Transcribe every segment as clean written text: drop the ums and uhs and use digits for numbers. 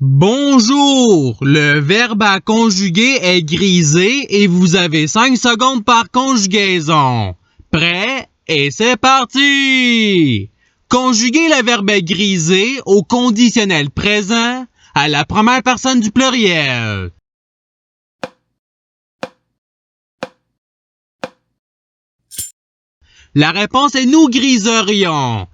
Bonjour! Le verbe à conjuguer est grisé et vous avez 5 secondes par conjugaison. Prêt? Et c'est parti! Conjuguez le verbe grisé au conditionnel présent à la première personne du pluriel. La réponse est nous griserions.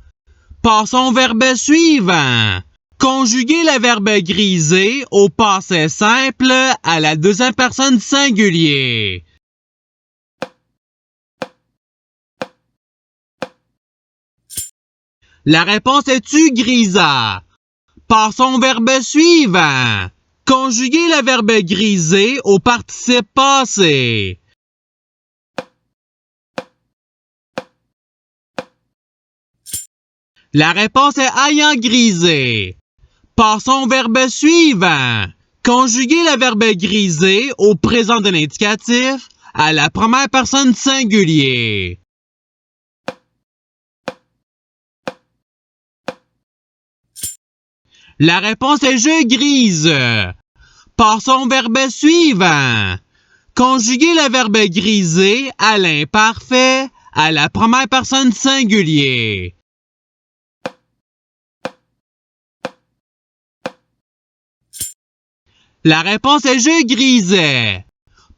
Passons au verbe suivant. Conjuguez le verbe griser au passé simple à la deuxième personne singulier. La réponse est tu grisa. Passons au verbe suivant. Conjuguez le verbe griser au participe passé. La réponse est ayant grisé. Passons au verbe suivant. Conjuguez le verbe griser au présent de l'indicatif à la première personne singulier. La réponse est je grise. Passons au verbe suivant. Conjuguez le verbe griser à l'imparfait à la première personne singulier. La réponse est je grisais.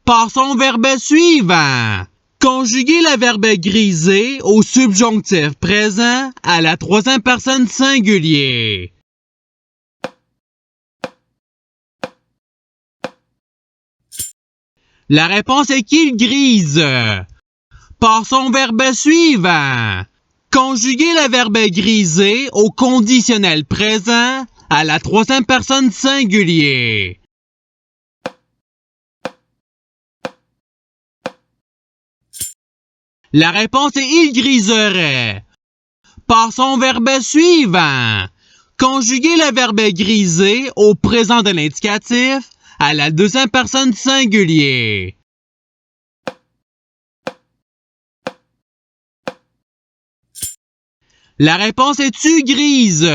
Passons au verbe suivant. Conjuguez le verbe griser au subjonctif présent à la troisième personne singulier. La réponse est qu'il grise. Passons au verbe suivant. Conjuguez le verbe griser au conditionnel présent à la troisième personne singulier. La réponse est il griserait. Passons au verbe suivant. Conjuguez le verbe griser au présent de l'indicatif à la deuxième personne singulier. La réponse est tu grise.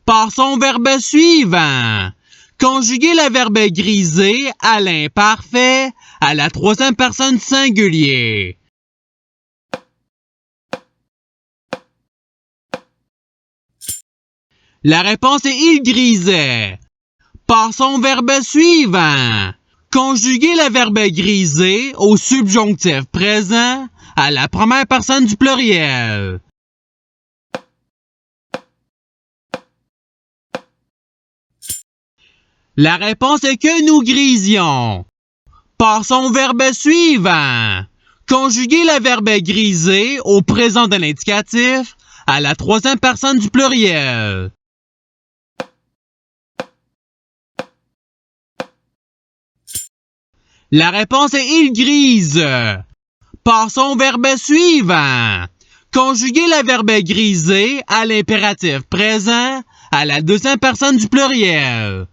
Passons au verbe suivant. Conjuguez le verbe griser à l'imparfait à la troisième personne singulier. La réponse est il grisait. Passons au verbe suivant. Conjuguez le verbe griser au subjonctif présent à la première personne du pluriel. La réponse est que nous grisions. Passons au verbe suivant. Conjuguez le verbe griser au présent de l'indicatif à la troisième personne du pluriel. La réponse est il grise. Passons au verbe suivant. Conjuguez le verbe griser à l'impératif présent à la deuxième personne du pluriel.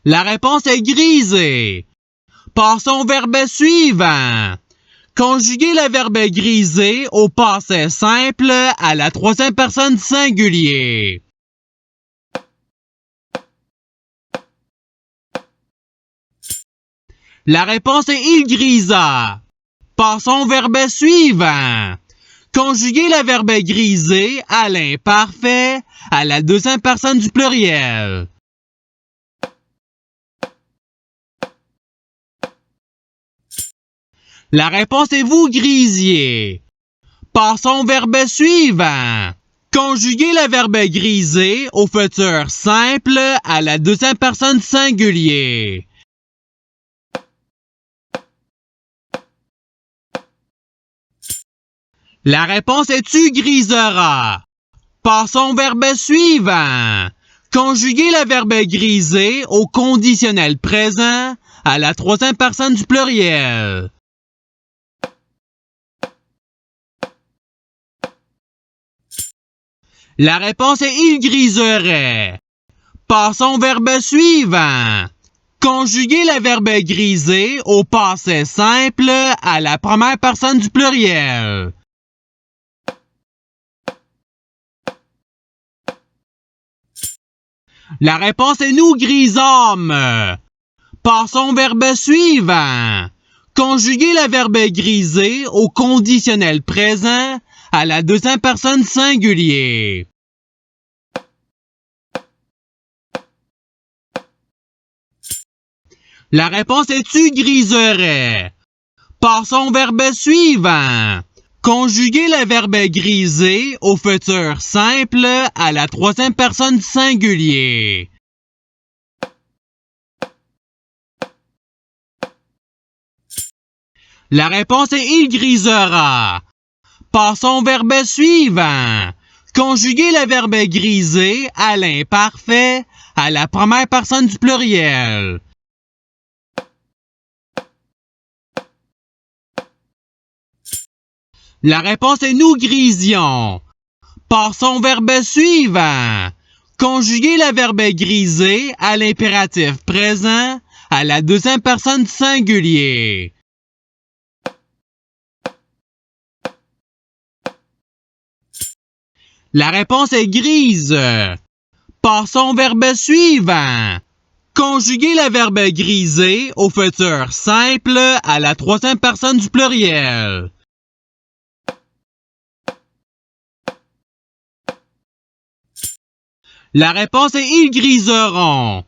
La réponse est grisé. Passons au verbe suivant. Conjuguez le verbe griser au passé simple à la troisième personne singulier. La réponse est il grisa. Passons au verbe suivant. Conjuguez le verbe griser à l'imparfait à la deuxième personne du pluriel. La réponse est vous grisiez. Passons au verbe suivant. Conjuguez le verbe griser au futur simple à la deuxième personne singulier. La réponse est tu griseras. Passons au verbe suivant. Conjuguez le verbe griser au conditionnel présent à la troisième personne du pluriel. La réponse est il griserait. Passons au verbe suivant. Conjuguez le verbe griser au passé simple à la première personne du pluriel. La réponse est nous, grisâmes. Passons au verbe suivant. Conjuguer le verbe griser au conditionnel présent à la deuxième personne singulier. La réponse est tu griserais. Passons au verbe suivant. Conjuguer le verbe griser au futur simple à la troisième personne singulier. La réponse est il grisera. Passons au verbe suivant. Conjuguer le verbe griser à l'imparfait à la première personne du pluriel. La réponse est nous grisions. Passons au verbe suivant. Conjuguer le verbe griser à l'impératif présent à la deuxième personne du singulier. La réponse est grise. Passons au verbe suivant. Conjuguer le verbe griser au futur simple à la troisième personne du pluriel. La réponse est ils griseront.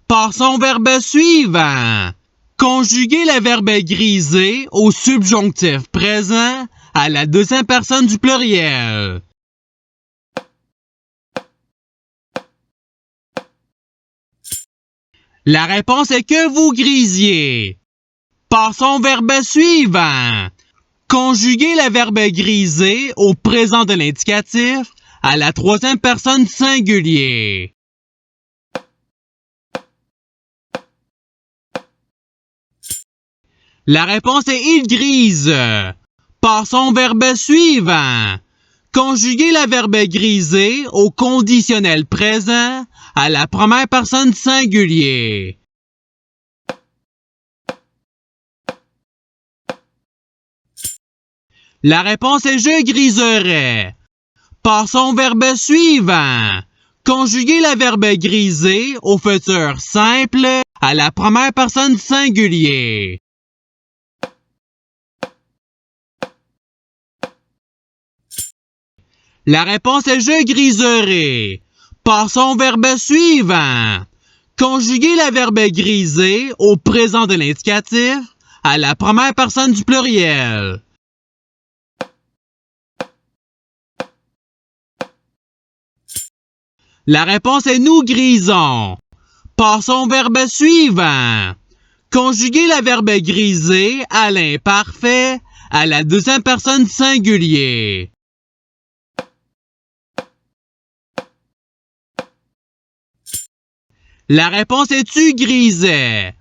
Passons au verbe suivant. Conjuguer le verbe griser au subjonctif présent à la deuxième personne du pluriel. La réponse est que vous grisiez. Passons au verbe suivant. Conjuguer le verbe griser au présent de l'indicatif à la troisième personne du singulier. La réponse est il grise. Passons au verbe suivant. Conjuguer le verbe griser au conditionnel présent à la première personne du singulier. La réponse est je griserais. Passons au verbe suivant. Conjuguer le verbe griser au futur simple à la première personne du singulier. La réponse est je griserai. Passons au verbe suivant. Conjuguer le verbe griser au présent de l'indicatif à la première personne du pluriel. La réponse est nous grisons. Passons au verbe suivant. Conjuguer le verbe griser à l'imparfait à la deuxième personne du singulier. La réponse est tu grisais.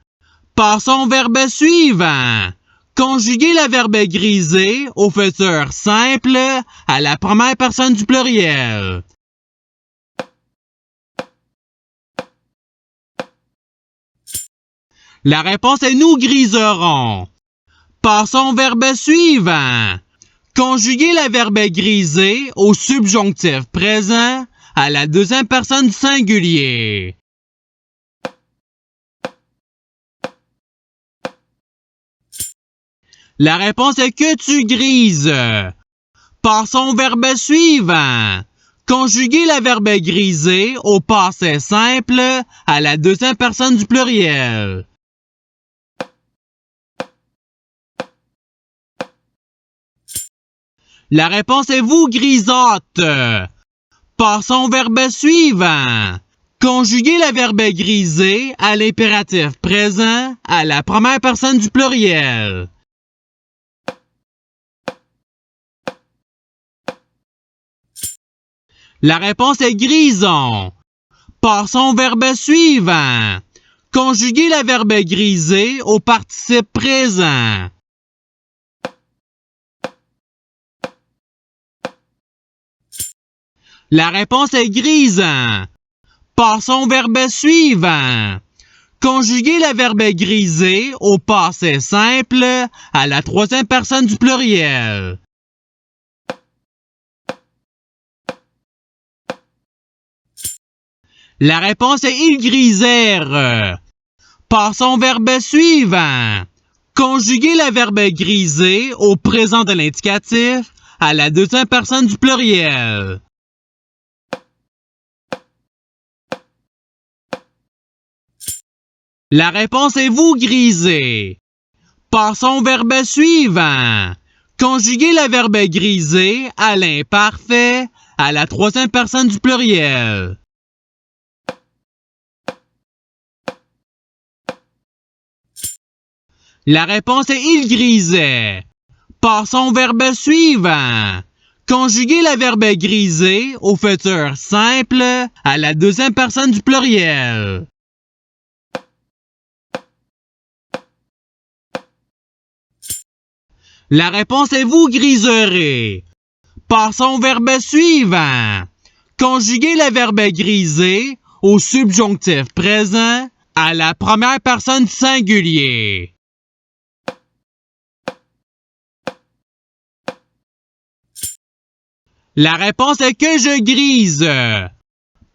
Passons au verbe suivant. Conjuguer le verbe griser au futur simple à la première personne du pluriel. La réponse est nous griserons. Passons au verbe suivant. Conjuguer le verbe griser au subjonctif présent à la deuxième personne du singulier. La réponse est que tu grises. Passons au verbe suivant. Conjuguer le verbe griser au passé simple à la deuxième personne du pluriel. La réponse est vous grisotes. Passons au verbe suivant. Conjuguer le verbe griser à l'impératif présent à la première personne du pluriel. La réponse est grison. Passons au verbe suivant. Conjuguer le verbe griser au participe présent. La réponse est grisant. Passons au verbe suivant. Conjuguer le verbe griser au passé simple à la troisième personne du pluriel. La réponse est ils grisèrent. Passons au verbe suivant. Conjuguer le verbe griser au présent de l'indicatif à la deuxième personne du pluriel. La réponse est vous grisez. Passons au verbe suivant. Conjuguer le verbe griser à l'imparfait à la troisième personne du pluriel. La réponse est il grisait. Passons au verbe suivant. Conjuguer le verbe griser au futur simple à la deuxième personne du pluriel. La réponse est vous griserez. Passons au verbe suivant. Conjuguer le verbe griser au subjonctif présent à la première personne du singulier. La réponse est que je grise.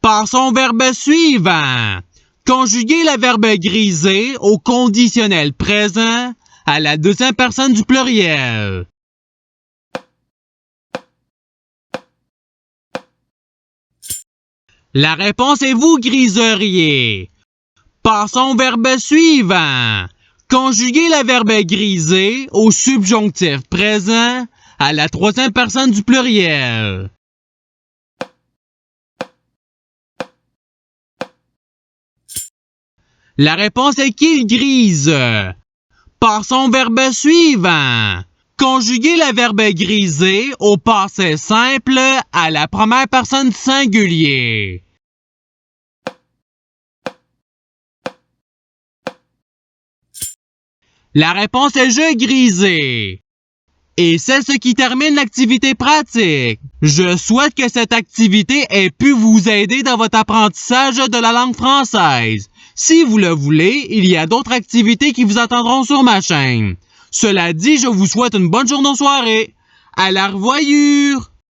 Passons au verbe suivant. Conjuguer le verbe griser au conditionnel présent à la deuxième personne du pluriel. La réponse est vous griseriez. Passons au verbe suivant. Conjuguer le verbe griser au subjonctif présent à la troisième personne du pluriel. La réponse est qu'il grise. Passons au verbe suivant. Conjuguer le verbe griser au passé simple à la première personne du singulier. La réponse est je grisais. Et c'est ce qui termine l'activité pratique. Je souhaite que cette activité ait pu vous aider dans votre apprentissage de la langue française. Si vous le voulez, il y a d'autres activités qui vous attendront sur ma chaîne. Cela dit, je vous souhaite une bonne journée ou soirée. À la revoyure!